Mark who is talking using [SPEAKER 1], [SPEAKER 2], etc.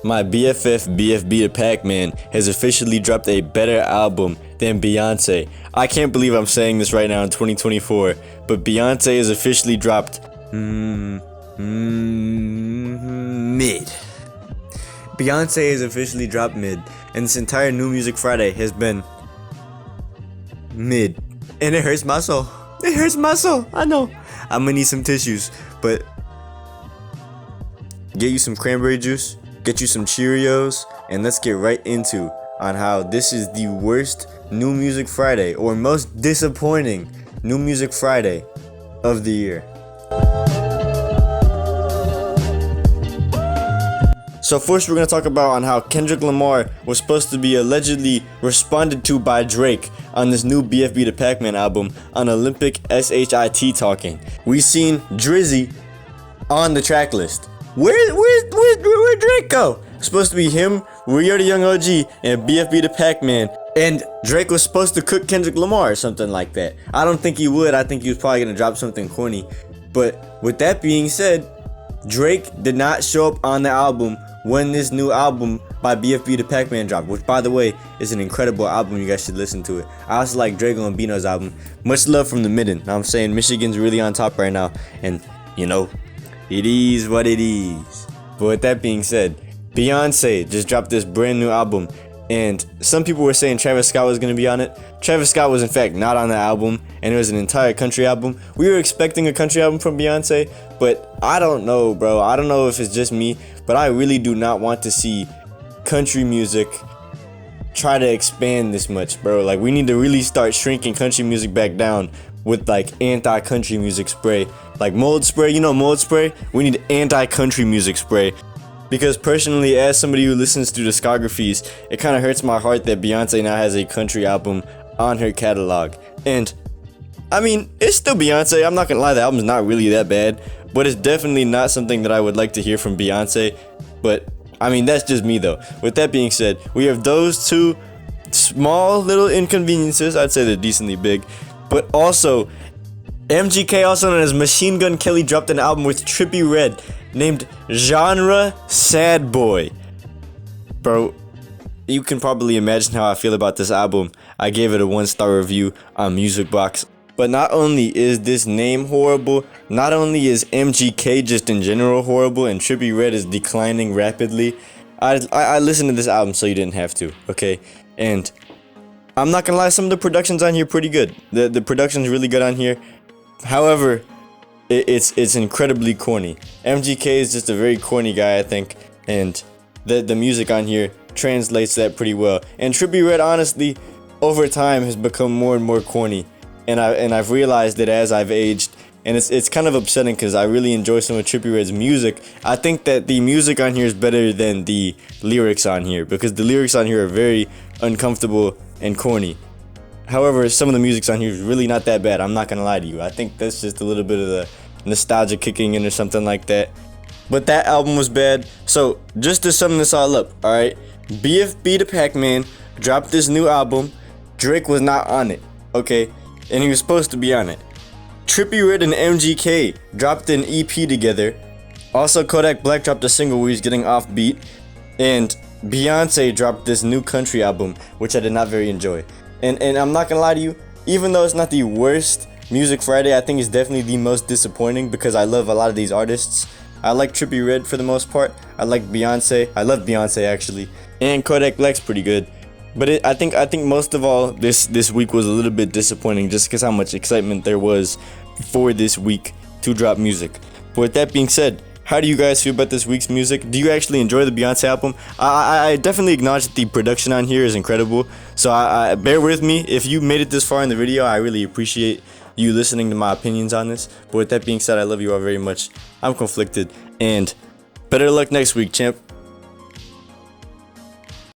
[SPEAKER 1] My BFF BFB the Pac-Man has officially dropped a better album than Beyonce. I can't believe I'm saying this right now in 2024, but Beyonce has officially dropped mid. Beyonce has officially dropped mid, and this entire New Music Friday has been mid. And it hurts my soul. It hurts my soul. I know. I'm gonna need some tissues, but get you some cranberry juice, get you some Cheerios, and let's get right into on how this is the worst New Music Friday, or most disappointing New Music Friday of the year. So first we're going to talk about on how Kendrick Lamar was supposed to be allegedly responded to by Drake on this new BFB the Pac-Man album on Olympic SHIT talking. We seen Drizzy on the track list. Where'd Drake go? It's supposed to be him, We Are the Young OG, and BFB the Pac-Man. And Drake was supposed to cook Kendrick Lamar or something like that. I don't think he would. I think he was probably going to drop something corny. But with that being said, Drake did not show up on the album when this new album by BFB the Pac-Man dropped, which by the way is an incredible album. You guys should listen to it. I also like Drago and Bino's album. Much love from the Midden. I'm saying Michigan's really on top right now, and you know, it is what it is. But with that being said, Beyonce just dropped this brand new album, and some people were saying Travis Scott was going to be on it. Travis Scott was in fact not on the album, and it was an entire country album. We were expecting a country album from Beyonce, but I don't know, bro. I don't know if it's just me, but I really do not want to see country music try to expand this much, bro. Like, we need to really start shrinking country music back down with like anti-country music spray. Like mold spray, you know, mold spray? We need anti-country music spray. Because personally, as somebody who listens to discographies, it kind of hurts my heart that Beyonce now has a country album on her catalog. And I mean, it's still Beyonce. I'm not gonna lie, the album's not really that bad, but it's definitely not something that I would like to hear from Beyonce. But I mean, that's just me though. With that being said, we have those two small little inconveniences. I'd say they're decently big. But also, MGK, also known as Machine Gun Kelly, dropped an album with Trippie Redd named Genre Sad Boy. Bro, you can probably imagine how I feel about this album. I gave it a 1-star review on Musicbox. But not only is this name horrible, not only is MGK just in general horrible, and Trippie Redd is declining rapidly. I listened to this album so you didn't have to, okay? And I'm not gonna lie, some of the production's on here pretty good. The production's really good on here. However, it's incredibly corny. MGK is just a very corny guy, I think, and the music on here translates that pretty well. And Trippie Redd, honestly, over time has become more and more corny, and I've realized that as I've aged, and it's kind of upsetting because I really enjoy some of Trippie Redd's music. I think that the music on here is better than the lyrics on here, because the lyrics on here are very uncomfortable and corny. However, some of the music's on here is really not that bad. I'm not gonna lie to you. I think that's just a little bit of the nostalgia kicking in or something like that. But that album was bad. So just to sum this all up, alright? BFB the Pac-Man dropped this new album. Drake was not on it, okay? And he was supposed to be on it. Trippie Redd and MGK dropped an EP together. Also, Kodak Black dropped a single where he's getting off beat. And Beyonce dropped this new country album, which I did not very enjoy. And I'm not gonna lie to you, even though it's not the worst Music Friday, I think it's definitely the most disappointing because I love a lot of these artists. I like Trippie Redd for the most part. I like Beyonce. I love Beyonce actually, and Kodak Black's pretty good. But I think most of all, this week was a little bit disappointing just because how much excitement there was for this week to drop music. But with that being said, how do you guys feel about this week's music? Do you actually enjoy the Beyonce album? I definitely acknowledge that the production on here is incredible. So I bear with me. If you made it this far in the video, I really appreciate you listening to my opinions on this. But with that being said, I love you all very much. I'm conflicted. And better luck next week, champ.